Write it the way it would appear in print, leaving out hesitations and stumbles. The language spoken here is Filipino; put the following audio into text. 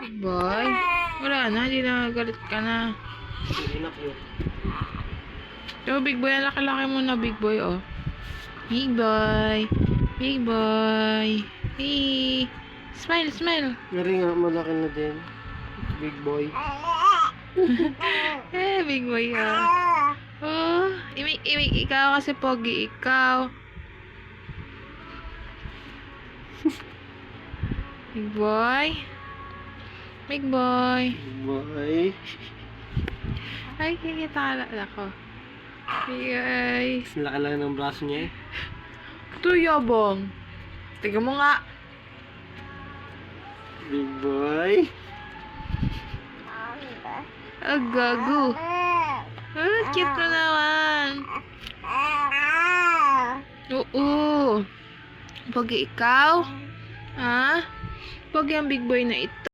Big boy. Wala na, hindi na galit ka na. Hindi na po. So, big boy, ang laki-laki mo na, big boy, oh. Big boy. Big boy. Hey. Smile, smile. Ngari nga, malaki na din. Big boy. Big boy, ah. Oh, imik, ikaw kasi pogi, ikaw. Big boy. Big boy. Big boy. Ay, kikita ako. Big boy. Laki lang ng braso niya eh. Ito, yabang. Tingnan mo nga. Big boy. Ah, gago. Ah, cute na naman. Oo. Pogi ikaw? Ha? Pogi ang big boy na ito.